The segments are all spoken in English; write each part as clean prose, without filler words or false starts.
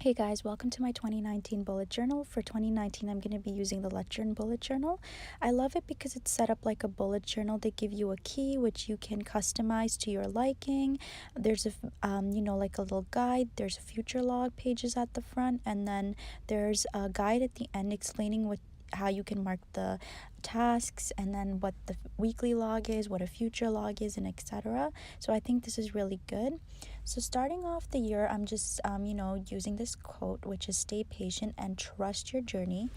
Hey guys, welcome to my 2019 bullet journal. For 2019, I'm going to be using the Lectern bullet journal. I love it because it's set up like a bullet journal. They give you a key which you can customize to your liking. There's like a little guide. There's future log pages at the front, and then there's a guide at the end explaining how you can mark the tasks, and then what the weekly log is, what a future log is, and etc. So I think this is really good. So starting off the year, I'm just using this quote, which is stay patient and trust your journey.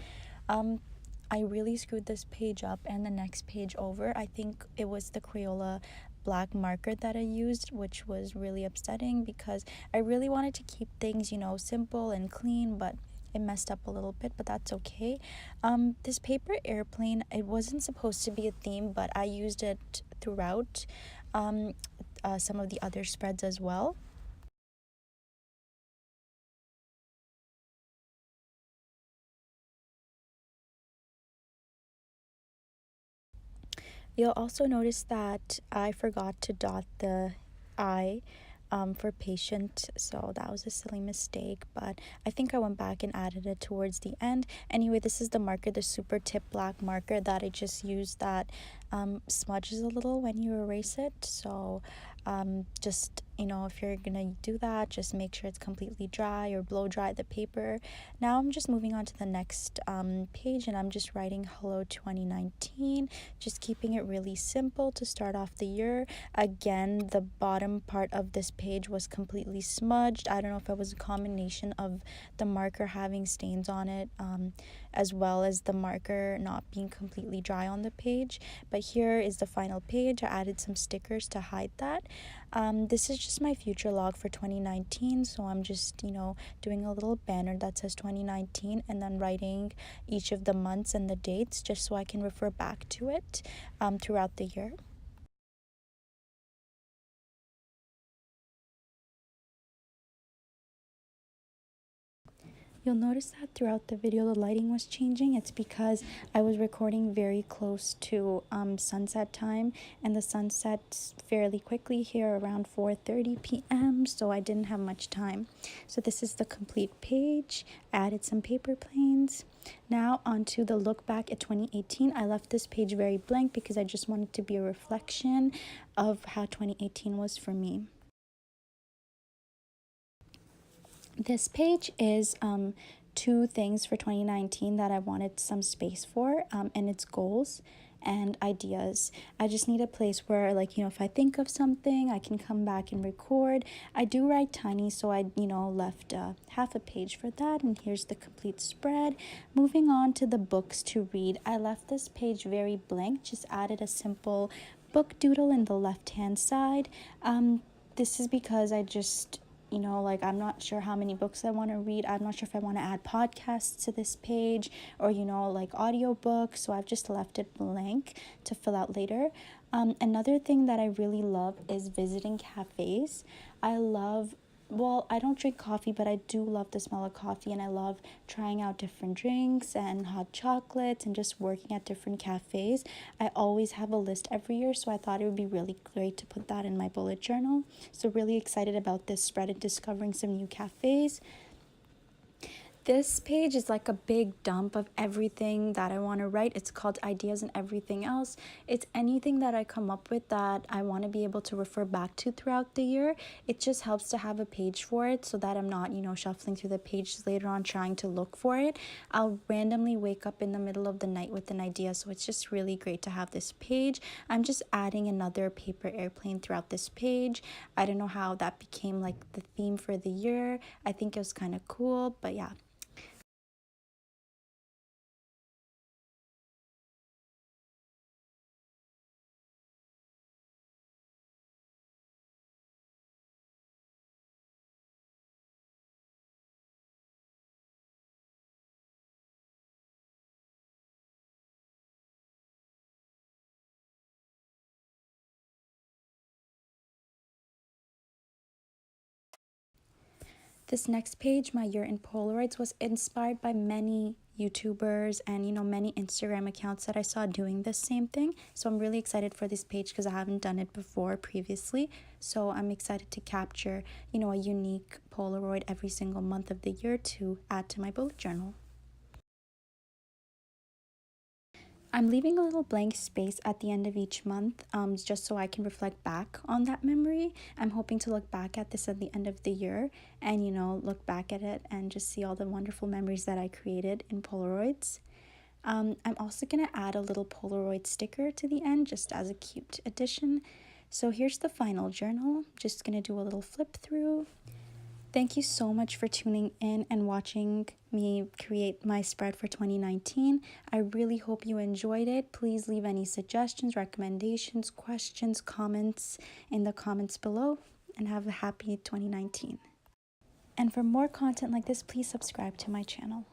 I really screwed this page up and the next page over. I think it was the Crayola black marker that I used, which was really upsetting because I really wanted to keep things, simple and clean, but it messed up a little bit, but that's okay. This paper airplane, it wasn't supposed to be a theme, but I used it throughout some of the other spreads as well. You'll also notice that I forgot to dot the I for patient, so that was a silly mistake, but I think I went back and added it towards the end. Anyway, this is the marker, the super tip black marker that I just used that smudges a little when you erase it. So just if you're gonna do that, just make sure it's completely dry or blow dry the paper. Now I'm just moving on to the next page, and I'm just writing hello 2019, just keeping it really simple to start off the year. Again, the bottom part of this page was completely smudged. I don't know if it was a combination of the marker having stains on it, as well as the marker not being completely dry on the page. But here is the final page. I added some stickers to hide that. This is just my future log for 2019, so I'm just doing a little banner that says 2019 and then writing each of the months and the dates just so I can refer back to it throughout the year. You'll notice that throughout the video the lighting was changing. It's because I was recording very close to sunset time, and the sun sets fairly quickly here around 4:30 p.m. so I didn't have much time. So this is the complete page. I added some paper planes. Now onto the look back at 2018. I left this page very blank because I just wanted to be a reflection of how 2018 was for me. This page is two things for 2019 that I wanted some space for, and it's goals and ideas. I just need a place where, like, if I think of something, I can come back and record. I do write tiny, so I, left half a page for that, and here's the complete spread. Moving on to the books to read, I left this page very blank, just added a simple book doodle in the left-hand side. This is because I just I'm not sure how many books I want to read. I'm not sure if I want to add podcasts to this page or like audiobooks, so I've just left it blank to fill out later. Another thing that I really love is visiting cafes. I don't drink coffee, but I do love the smell of coffee, and I love trying out different drinks and hot chocolates and just working at different cafes. I always have a list every year, so I thought it would be really great to put that in my bullet journal. So really excited about this spread and discovering some new cafes. This page is like a big dump of everything that I want to write. It's called Ideas and Everything Else. It's anything that I come up with that I want to be able to refer back to throughout the year. It just helps to have a page for it so that I'm not, shuffling through the pages later on trying to look for it. I'll randomly wake up in the middle of the night with an idea, so it's just really great to have this page. I'm just adding another paper airplane throughout this page. I don't know how that became like the theme for the year. I think it was kind of cool, but yeah. This next page, my year in Polaroids, was inspired by many YouTubers and, you know, many Instagram accounts that I saw doing the same thing. So I'm really excited for this page because I haven't done it before previously. So I'm excited to capture, you know, a unique Polaroid every single month of the year to add to my bullet journal. I'm leaving a little blank space at the end of each month, just so I can reflect back on that memory. I'm hoping to look back at this at the end of the year and, you know, look back at it and just see all the wonderful memories that I created in Polaroids. I'm also going to add a little Polaroid sticker to the end just as a cute addition. So here's the final journal. Just going to do a little flip through. Thank you so much for tuning in and watching me create my spread for 2019. I really hope you enjoyed it. Please leave any suggestions, recommendations, questions, comments in the comments below, and have a happy 2019. And for more content like this, please subscribe to my channel.